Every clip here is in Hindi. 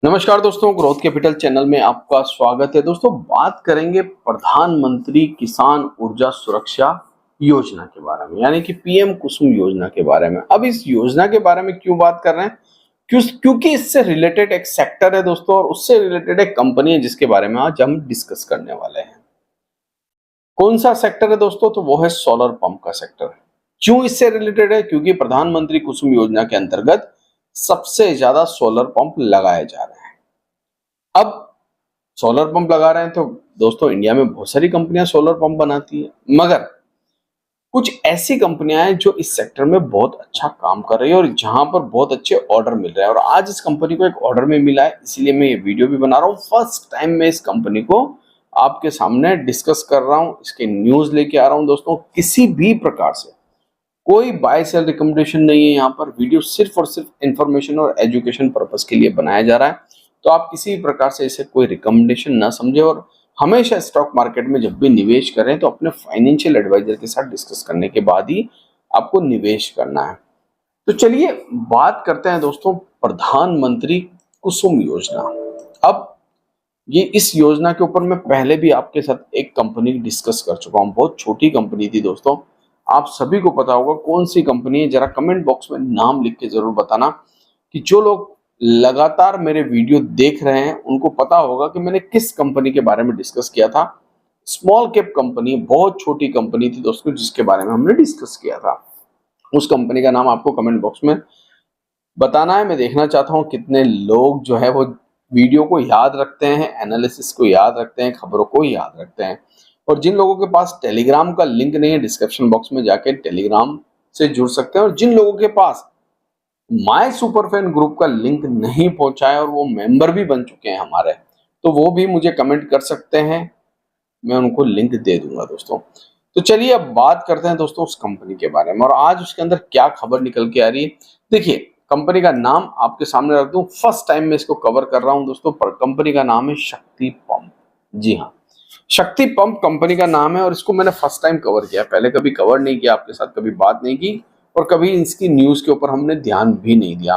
नमस्कार दोस्तों, ग्रोथ कैपिटल चैनल में आपका स्वागत है। दोस्तों, बात करेंगे प्रधानमंत्री किसान ऊर्जा सुरक्षा योजना के बारे में, यानी कि पीएम कुसुम योजना के बारे में। अब इस योजना के बारे में क्यों बात कर रहे हैं? क्योंकि इससे रिलेटेड एक सेक्टर है दोस्तों, और उससे रिलेटेड एक कंपनी है जिसके बारे में आज हम डिस्कस करने वाले हैं। कौन सा सेक्टर है दोस्तों? तो वो है सोलर पंप का सेक्टर। क्यों इससे रिलेटेड है? क्योंकि प्रधानमंत्री कुसुम योजना के अंतर्गत सबसे ज्यादा सोलर पंप लगाए जा रहे हैं। अब सोलर पंप लगा रहे हैं तो दोस्तों, इंडिया में बहुत सारी कंपनियां सोलर पंप बनाती है, मगर कुछ ऐसी कंपनियां हैं जो इस सेक्टर में बहुत अच्छा काम कर रही है और जहां पर बहुत अच्छे ऑर्डर मिल रहे हैं। और आज इस कंपनी को एक ऑर्डर में मिला है, इसीलिए मैं ये वीडियो भी बना रहा हूँ। फर्स्ट टाइम मैं इस कंपनी को आपके सामने डिस्कस कर रहा हूँ, इसके न्यूज लेके आ रहा हूँ दोस्तों। किसी भी प्रकार से कोई बाय सेल रिकमेंडेशन नहीं है, यहाँ पर वीडियो सिर्फ और सिर्फ इंफॉर्मेशन और एजुकेशन पर्पस के लिए बनाया जा रहा है। तो आप किसी भी प्रकार से इसे कोई रिकमेंडेशन ना समझे, और हमेशा स्टॉक मार्केट में जब भी निवेश करें तो अपने फाइनेंशियल एडवाइजर के साथ डिस्कस करने के बाद ही आपको निवेश करना है। तो चलिए बात करते हैं दोस्तों, प्रधानमंत्री कुसुम योजना। अब ये इस योजना के ऊपर मैं पहले भी आपके साथ एक कंपनी डिस्कस कर चुका हूँ। बहुत छोटी कंपनी थी दोस्तों, आप सभी को पता होगा कौन सी कंपनी है। जरा कमेंट बॉक्स में नाम लिख के जरूर बताना, कि जो लोग लगातार मेरे वीडियो देख रहे हैं उनको पता होगा कि मैंने किस कंपनी के बारे में डिस्कस किया था। स्मॉल कैप कंपनी, बहुत छोटी कंपनी थी दोस्तों, जिसके बारे में हमने डिस्कस किया था। उस कंपनी का नाम आपको कमेंट बॉक्स में बताना है। मैं देखना चाहता हूँ कितने लोग जो है वो वीडियो को याद रखते हैं, एनालिसिस को याद रखते हैं, खबरों को याद रखते हैं। और जिन लोगों के पास टेलीग्राम का लिंक नहीं है, डिस्क्रिप्शन बॉक्स में जाके टेलीग्राम से जुड़ सकते हैं। और जिन लोगों के पास माय सुपरफैन ग्रुप का लिंक नहीं पहुंचा है और वो मेंबर भी बन चुके हैं हमारे, तो वो भी मुझे कमेंट कर सकते हैं, मैं उनको लिंक दे दूंगा दोस्तों। तो चलिए अब बात करते हैं दोस्तों उस कंपनी के बारे में, और आज उसके अंदर क्या खबर निकल के आ रही है। देखिए, कंपनी का नाम आपके सामने रख दूं, फर्स्ट टाइम मैं इसको कवर कर रहा हूं दोस्तों। पर कंपनी का नाम है शक्ति पंप। जी हाँ, शक्ति पंप कंपनी का नाम है, और इसको मैंने फर्स्ट टाइम कवर किया। पहले कभी कवर नहीं किया आपके साथ, कभी बात नहीं की, और कभी इसकी न्यूज के ऊपर हमने ध्यान भी नहीं दिया।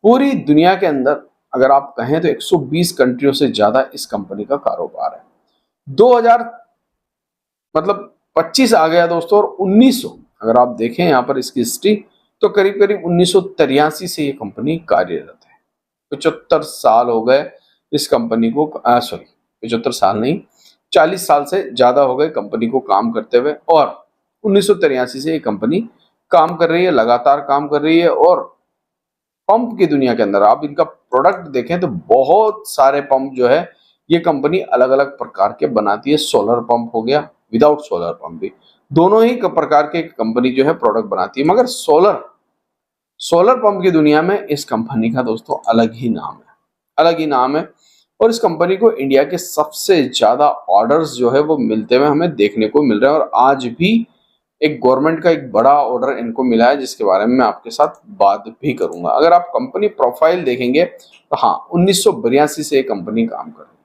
पूरी दुनिया के अंदर अगर आप कहें तो 120 कंट्रियों से ज्यादा इस कंपनी का कारोबार है। 2000 मतलब 25 आ गया दोस्तों, और 1900 अगर आप देखें यहाँ पर इसकी हिस्ट्री, तो करीब करीब 1983 से ये कंपनी कार्यरत है। 75 साल हो गए इस कंपनी को, सॉरी 75 साल नहीं, 40 साल से ज्यादा हो गए कंपनी को काम करते हुए। और 1983 से ये कंपनी काम कर रही है, लगातार काम कर रही है। और पंप की दुनिया के अंदर आप इनका प्रोडक्ट देखें तो बहुत सारे पंप जो है ये कंपनी अलग अलग प्रकार के बनाती है। सोलर पंप हो गया, विदाउट सोलर पंप भी, दोनों ही प्रकार के कंपनी जो है प्रोडक्ट बनाती है। मगर सोलर पंप की दुनिया में इस कंपनी का दोस्तों अलग ही नाम है, अलग ही नाम है। और इस कंपनी को इंडिया के सबसे ज्यादा ऑर्डर्स जो है वो मिलते हुए हमें देखने को मिल रहे हैं। और आज भी एक गवर्नमेंट का एक बड़ा ऑर्डर इनको मिला है, जिसके बारे में मैं आपके साथ बात भी करूंगा। अगर आप कंपनी प्रोफाइल देखेंगे तो हाँ, 1982 से ये कंपनी काम कर रही है,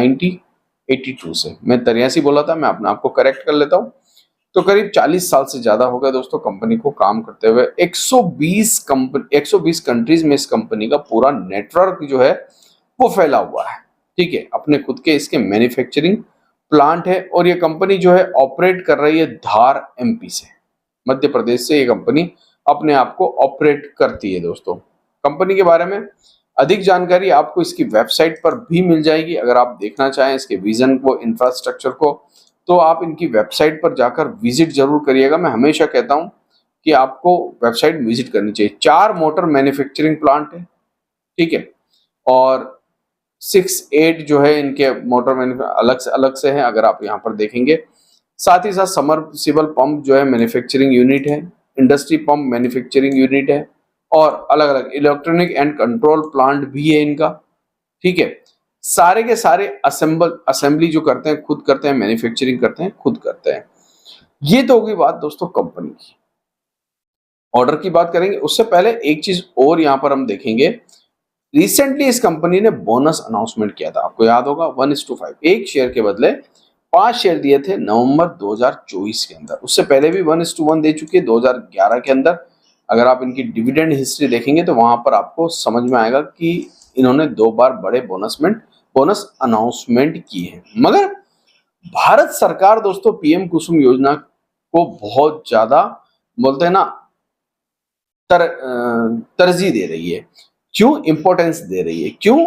1982 से। मैं 83 बोला था, मैं अपने आप को करेक्ट कर लेता हूँ। तो करीब 40 साल से ज्यादा हो गए दोस्तों कंपनी को काम करते हुए। 120 कंट्रीज में इस कंपनी का पूरा नेटवर्क जो है वो फैला हुआ है। ठीक है, अपने खुद के इसके मैन्युफैक्चरिंग प्लांट है। और ये कंपनी जो है ऑपरेट कर रही है धार एमपी से, मध्य प्रदेश से ये कंपनी अपने आप को ऑपरेट करती है दोस्तों। कंपनी के बारे में अधिक जानकारी आपको इसकी वेबसाइट पर भी मिल जाएगी। अगर आप देखना चाहें इसके विजन को, इंफ्रास्ट्रक्चर को, तो आप इनकी वेबसाइट पर जाकर विजिट जरूर करिएगा। मैं हमेशा कहता हूं कि आपको वेबसाइट विजिट करनी चाहिए। 4 मोटर मैन्युफैक्चरिंग प्लांट है, ठीक है, और 6-8 जो है इनके मोटर अलग से है, अगर आप यहाँ पर देखेंगे। साथ ही साथ समरसिबल पंप जो है मैन्युफैक्चरिंग यूनिट है, इंडस्ट्री पंप मैन्युफैक्चरिंग यूनिट है, और अलग अलग इलेक्ट्रॉनिक एंड कंट्रोल प्लांट भी है इनका। ठीक है, सारे के सारे असेंबली जो करते हैं खुद करते हैं, मैन्युफैक्चरिंग करते हैं खुद करते हैं। ये तो होगी बात दोस्तों कंपनी की। ऑर्डर की बात करेंगे उससे पहले एक चीज और यहाँ पर हम देखेंगे। रिसेंटली इस कंपनी ने बोनस अनाउंसमेंट किया था, आपको याद होगा, 1:5, एक शेयर के बदले 5 शेयर दिए थे नवंबर 2024 के अंदर। उससे पहले भी 1:1 दे चुके हैं 2011 के अंदर। अगर आप इनकी डिविडेंड हिस्ट्री देखेंगे तो वहां पर आपको समझ में आएगा कि इन्होंने 2 बार बड़े बोनस अनाउंसमेंट किए हैं। मगर भारत सरकार दोस्तों पीएम कुसुम योजना को बहुत ज्यादा बोलते हैं ना तरजीह दे रही है। क्यों इंपॉर्टेंस दे रही है? क्यों?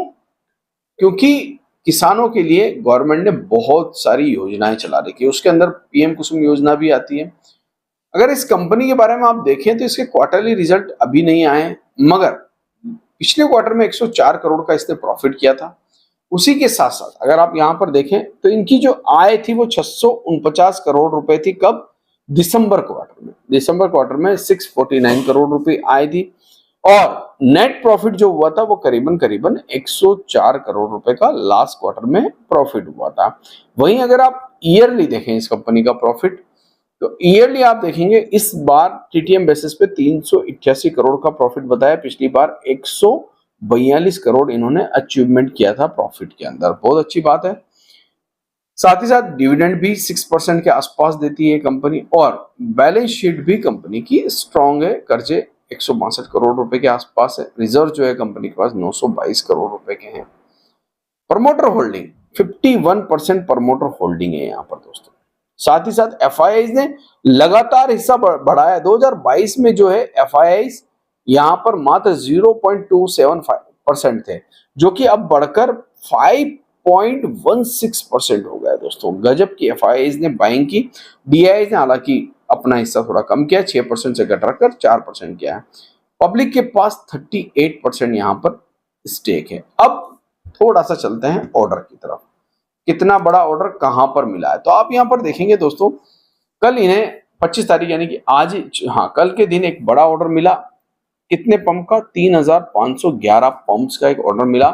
क्योंकि किसानों के लिए गवर्नमेंट ने बहुत सारी योजनाएं चला रखी है, उसके अंदर पीएम कुसुम योजना भी आती है। अगर इस कंपनी के बारे में आप देखें तो इसके क्वार्टरली रिजल्ट अभी नहीं आए, मगर पिछले क्वार्टर में 104 करोड़ का इसने प्रॉफिट किया था। उसी के साथ साथ अगर आप यहां पर देखें तो इनकी जो आय थी वो 649 करोड़ रुपए थी। कब? दिसंबर क्वार्टर में 649 करोड़ रुपए आय थी और नेट प्रॉफिट जो हुआ था वो करीबन 104 करोड़ रुपए का लास्ट क्वार्टर में प्रॉफिट हुआ था। वहीं अगर आप ईयरली देखें इस कंपनी का प्रॉफिट तो ईयरली आप देखेंगे इस बार टीटीएम बेसिस पे 388 करोड़ का प्रॉफिट बताया। पिछली बार 142 करोड़ इन्होंने अचीवमेंट किया था प्रॉफिट के अंदर, बहुत अच्छी बात है। साथ ही साथ डिविडेंड भी 6% के आसपास देती है कंपनी और बैलेंस शीट भी कंपनी की स्ट्रांग है। कर्जे 162 करोड़ रुपए के आसपास है। रिजर्व जो है कंपनी के पास 922 करोड़ रुपए के हैं। प्रमोटर होल्डिंग 51% प्रमोटर होल्डिंग है यहाँ पर दोस्तों। साथ ही साथ एफआईआईज ने लगातार हिस्सा बढ़ाया। 2022 में जो है एफआईआईज यहाँ पर मात्र 0.275% थे, जो कि अब बढ़कर 5.16% हो गया दोस्तों। गजब की एफआईआईज ने बाइंग की। डीआईआईज ने हालांकि अपना हिस्सा थोड़ा कम किया, 6% से घटाकर 4% किया है। पब्लिक के पास 38% यहाँ पर स्टेक है। अब थोड़ा सा चलते हैं ऑर्डर की तरफ। कितना बड़ा ऑर्डर कहां पर मिला है तो आप यहां पर देखेंगे दोस्तों, कल इन्हें 25 तारीख यानी कि आज कल के दिन एक बड़ा ऑर्डर मिला। कितने पंप का? 3511 पंप्स का एक ऑर्डर मिला।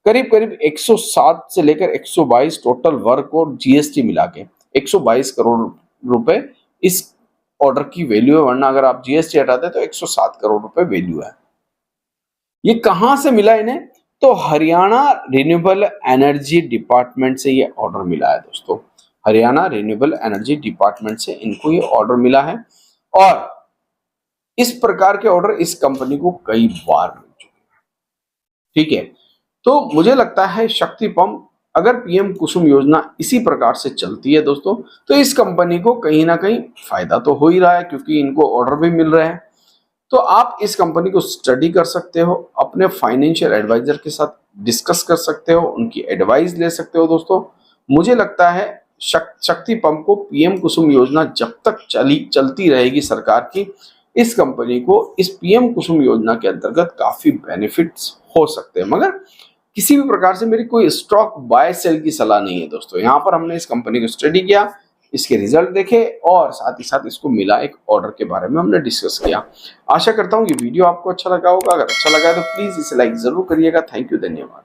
करीब 107 से लेकर 122 टोटल वर्क और जीएसटी मिला के 122 करोड़ रुपए इस ऑर्डर की वैल्यू है, वरना अगर आप जीएसटी हटाते तो 107 करोड़ रुपए वैल्यू है। ये कहां से मिला इन्हें? तो हरियाणा रिन्यूएबल एनर्जी डिपार्टमेंट से ये ऑर्डर मिला है दोस्तों। हरियाणा रिन्यूएबल एनर्जी डिपार्टमेंट से इनको ये ऑर्डर मिला है और इस प्रकार के ऑर्डर इस कंपनी को कई बार मिल चुके हैं। ठीक है, तो मुझे लगता है शक्ति पंप अगर पीएम कुसुम योजना इसी प्रकार से चलती है दोस्तों तो इस कंपनी को कहीं ना कहीं फायदा तो हो ही रहा है, क्योंकि इनको ऑर्डर भी मिल रहे हैं। तो आप इस कंपनी को स्टडी कर सकते हो, अपने फाइनेंशियल एडवाइजर के साथ डिस्कस कर सकते हो, उनकी एडवाइस ले सकते हो दोस्तों। मुझे लगता है शक्ति पंप को पीएम कुसुम योजना जब तक चलती रहेगी सरकार की, इस कंपनी को इस पीएम कुसुम योजना के अंतर्गत काफी बेनिफिट्स हो सकते हैं। मगर किसी भी प्रकार से मेरी कोई स्टॉक बाय सेल की सलाह नहीं है दोस्तों। यहाँ पर हमने इस कंपनी को स्टडी किया, इसके रिजल्ट देखे और साथ ही साथ इसको मिला एक ऑर्डर के बारे में हमने डिस्कस किया। आशा करता हूँ ये वीडियो आपको अच्छा लगा होगा। अगर अच्छा लगा है तो प्लीज इसे लाइक जरूर करिएगा। थैंक यू, धन्यवाद।